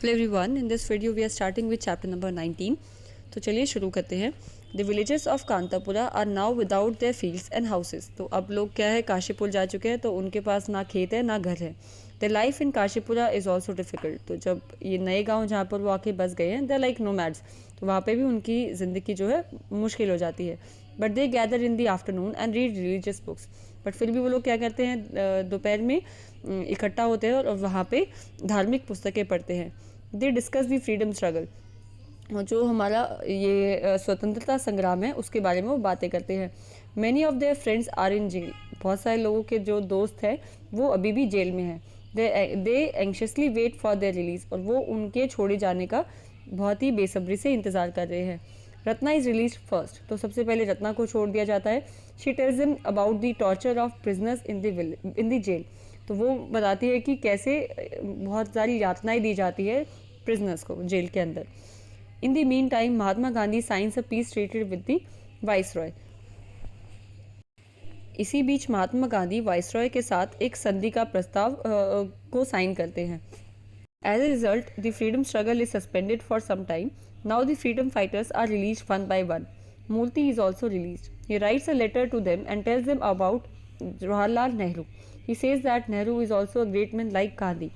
Hello everyone, in this video we are starting with chapter number 19। तो चलिए शुरू करते हैं। The villages of Kantapura are now without their fields and houses. तो अब लोग क्या है, काशीपुर जा चुके हैं, तो उनके पास ना खेत है ना घर है। The life in Kashipura is also difficult. तो जब ये नए गाँव जहाँ पर वो आके बस गए हैं, दे लाइक नोमैड्स, तो वहाँ पे भी उनकी ज़िंदगी जो है मुश्किल हो जाती है। But they gather in the afternoon and read religious books. But फिर भी वो लोग क्या करते हैं, दोपहर में इकट्ठा होते हैं और वहाँ पे धार्मिक पुस्तकें पढ़ते हैं। They discuss the freedom struggle, और जो हमारा ये स्वतंत्रता संग्राम है उसके बारे में वो बातें करते हैं। Many of their friends are in jail. बहुत सारे लोगों के जो दोस्त हैं वो अभी भी जेल में हैं। They anxiously wait for their release, और वो उनके छोड़े जाने का बहुत ही बेसब्री से इंतज़ार कर रहे हैं। Ratna is release first. तो सबसे पहले रत्ना को छोड़ दिया जाता है। She tells him about the torture of prisoners in the jail. तो वो बताती है कि कैसे बहुत सारी यातनाएं दी जाती है प्रिजनर्स को जेल के अंदर। In the mean time Mahatma Gandhi signs a peace treated with the viceroy. इसी बीच महात्मा गांधी वाइसरॉय के साथ एक संधि का प्रस्ताव को साइन करते हैं। As a result the freedom struggle is suspended for some time. Now the freedom fighters are release one by one. Murti is also release. He writes a letter to them and tells them about Jawaharlal Nehru. He says that Nehru is also a great man like Gandhi.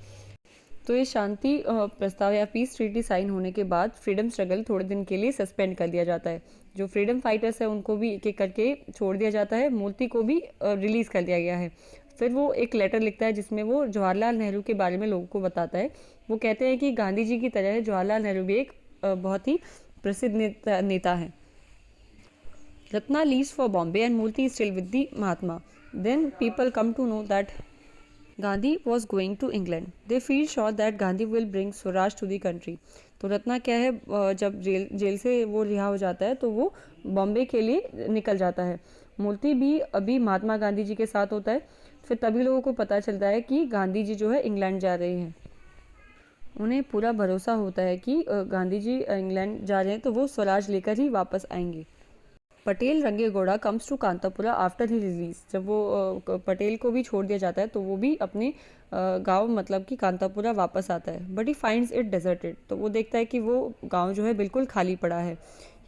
तो ये शांति प्रस्ताव या peace treaty sign होने के बाद freedom struggle थोड़े दिन के लिए सस्पेंड कर दिया जाता है। जो फ्रीडम फाइटर्स है उनको भी एक एक करके छोड़ दिया जाता है। मूर्ति को भी रिलीज कर दिया गया है। फिर वो एक लेटर लिखता है जिसमें वो जवाहरलाल नेहरू के बारे में लोगों को बताता है। वो कहते हैं कि गांधी जी की तरह जवाहरलाल नेहरू भी एक बहुत ही प्रसिद्ध नेता है। Ratna leaves for Bombay and Murti is still with the Mahatma. Then people come to know that Gandhi was going to England. They feel sure that Gandhi will bring swaraj to the country. तो रत्ना क्या है, जब जेल से वो रिहा हो जाता है तो वो बॉम्बे के लिए निकल जाता है। मूर्ति भी अभी महात्मा गांधी जी के साथ होता है। फिर तभी लोगों को पता चलता है कि गांधी जी जो है इंग्लैंड जा रहे हैं। उन्हें पूरा भरोसा होता है कि गांधी जी इंग्लैंड जा रहे हैं तो वो स्वराज लेकर ही वापस आएंगे। Patel Rangegowda comes to Kantapura after his release. जब वो पटेल को भी छोड़ दिया जाता है तो वो भी अपने गांव मतलब कि कांतापुरा वापस आता है। But he finds it deserted. तो वो देखता है कि वो गांव जो है बिल्कुल खाली पड़ा है।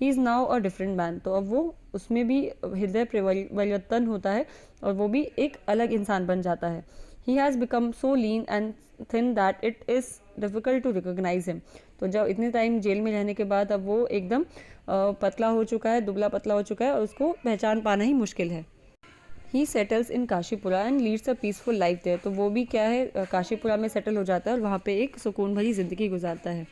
He is now a different man. तो अब वो उसमें भी हृदय परिवर्तन होता है और वो भी एक अलग इंसान बन जाता है। He has become so lean and thin that it is difficult to recognize him. तो जब इतने टाइम जेल में रहने के बाद अब वो एकदम पतला हो चुका है, दुबला पतला हो चुका है, और उसको पहचान पाना ही मुश्किल है। He settles in Kashipura and leads a peaceful life there. तो वो भी क्या है, काशीपुरा में सेटल हो जाता है और वहाँ पे एक सुकून भरी जिंदगी गुजारता है।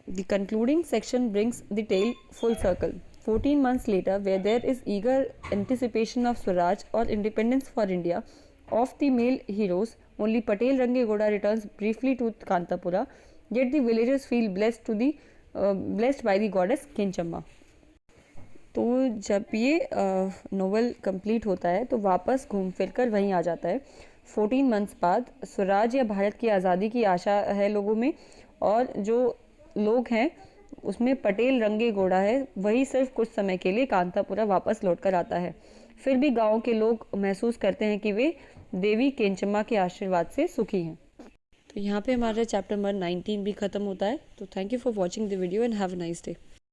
The concluding section brings the tale full circle. 14 months later, where there is eager anticipation of Swaraj or independence for India of the male heroes, only Patel Rangegoda returns briefly to Kantapura, yet the villagers feel blessed by the goddess Kenchamma. तो जब ये novel complete होता है तो वापस घूम फिर कर वहीं आ जाता है। 14 मंथ्स बाद स्वराज या भारत की आज़ादी की आशा है लोगों में, और जो लोग हैं उसमें पटेल रंगेगौड़ा है, वही सिर्फ कुछ समय के लिए कांतापुरा वापस लौट कर आता है। फिर भी गांव के लोग महसूस करते हैं कि वे देवी केंचम्मा के आशीर्वाद से सुखी हैं। तो यहाँ पे हमारा चैप्टर नंबर 19 भी ख़त्म होता है। तो thank you for watching the video and have a nice day.